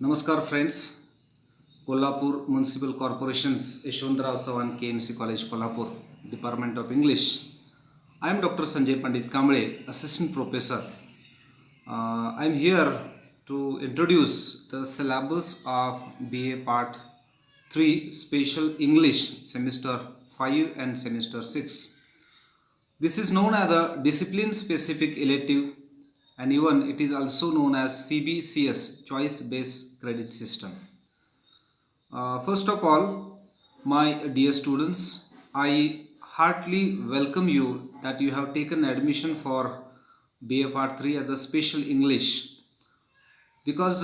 नमस्कार friends. Kolhapur municipal corporations Yashwantrao Chavan KMC college Kolhapur, department of English. I am Dr. Sanjay Pandit Kamble, assistant professor. I am here to introduce the syllabus of BA Part 3 Special English Semester 5 and Semester 6. This is known as the discipline specific elective, and even it is also known as CBCS, choice based credit system. First of all, my dear students, I heartily welcome you that you have taken admission for BA Part 3 as the Special English. Because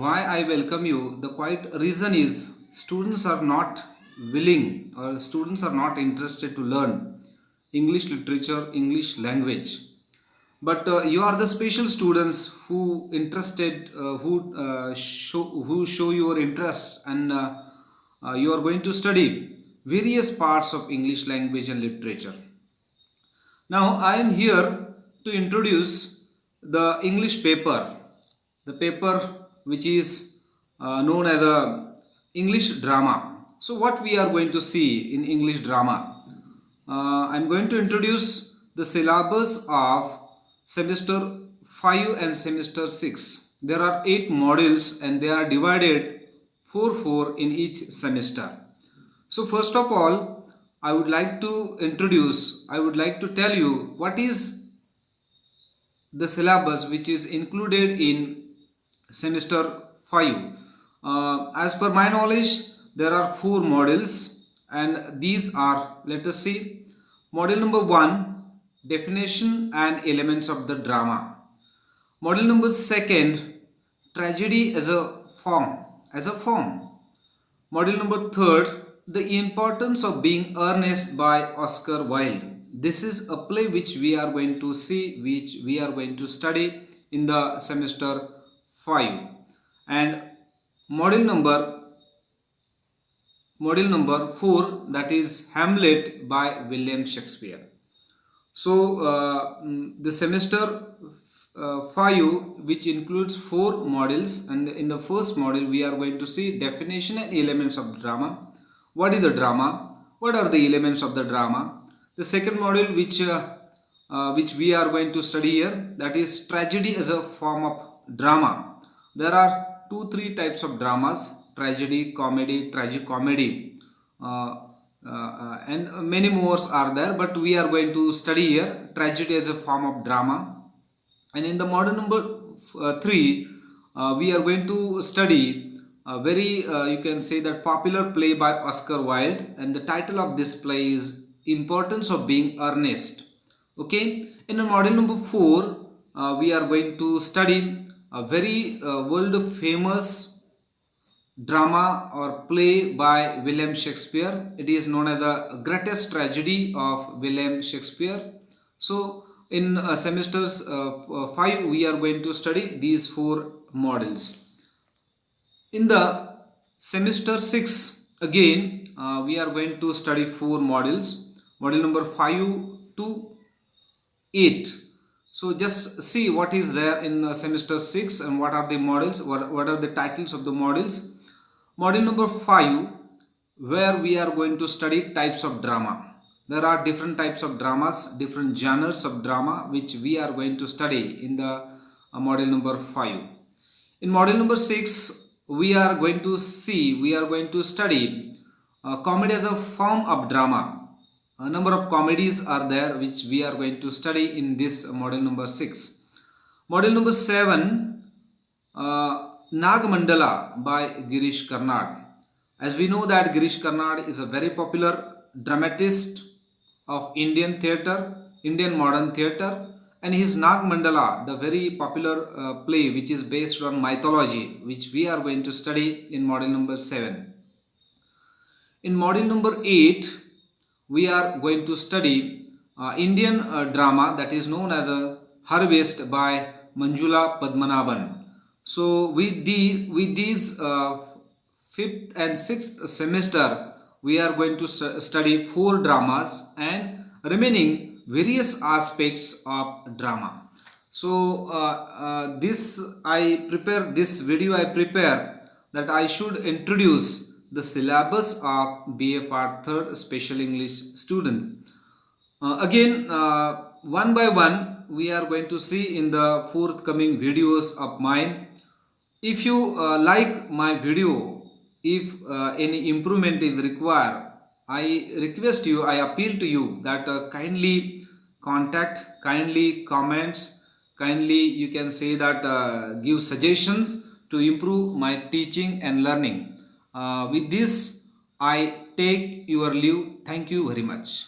why I welcome you, the quite reason is students are not willing or students are not interested to learn English literature, English language. But you are the special students who interested, who show your interest, and you are going to study various parts of English language and literature. Now I am here to introduce the English paper, the paper which is known as the English drama. So what we are going to see in English drama? I am going to introduce the syllabus of semester 5 and semester 6. There are 8 modules and they are divided 4 in each semester. So first of all, I would like to tell you what is the syllabus which is included in semester 5. As per my knowledge, there are 4 modules, and these are, let us see. Module number 1, definition and elements of the drama. Module number 2, tragedy as a form. Module number 3, the importance of being earnest by Oscar Wilde. This is a play which we are going to see, which we are going to study in the semester 5. And module number 4, that is Hamlet by William Shakespeare. So the semester 5, which includes 4 modules, and in the first module we are going to see definition and elements of drama. What is the drama? What are the elements of the drama? The second module which we are going to study here, that is tragedy as a form of drama. There are 2-3 types of dramas: tragedy, comedy, tragicomedy, and many more are there, but we are going to study here tragedy as a form of drama. And in the module number 3, we are going to study a very you can say that popular play by Oscar Wilde, and the title of this play is Importance of Being Earnest. Okay. In the module number 4, we are going to study a very world famous drama or play by William Shakespeare. It is known as the greatest tragedy of William Shakespeare. So in semesters 5, we are going to study these 4 modules. In the semester 6, again we are going to study 4 modules, module number 5 to 8. So just see what is there in semester 6 and what are the modules, what are the titles of the modules. Module number 5, where we are going to study types of drama. There are different types of dramas, different genres of drama, which we are going to study in the module number 5. In module number 6, we are going to study comedy as a form of drama. A number of comedies are there which we are going to study in this module number 6. Module number 7, Nagmandala by Girish Karnad. As we know that Girish Karnad is a very popular dramatist of Indian modern theatre, and his Nagmandala, the very popular play which is based on mythology, which we are going to study in module number 7. In module number 8, we are going to study Indian drama that is known as the Harvest by Manjula Padmanabhan. So with these 5th and 6th semester, we are going to study 4 dramas and remaining various aspects of drama. So this I prepare this video I prepare that I should introduce the syllabus of BA Part 3rd Special English student. Again, one by one, we are going to see in the forthcoming videos of mine. If you like my video, if any improvement is required, I request you, I appeal to you that kindly contact, kindly comments, kindly you can say that give suggestions to improve my teaching and learning. With this, I take your leave. Thank you very much.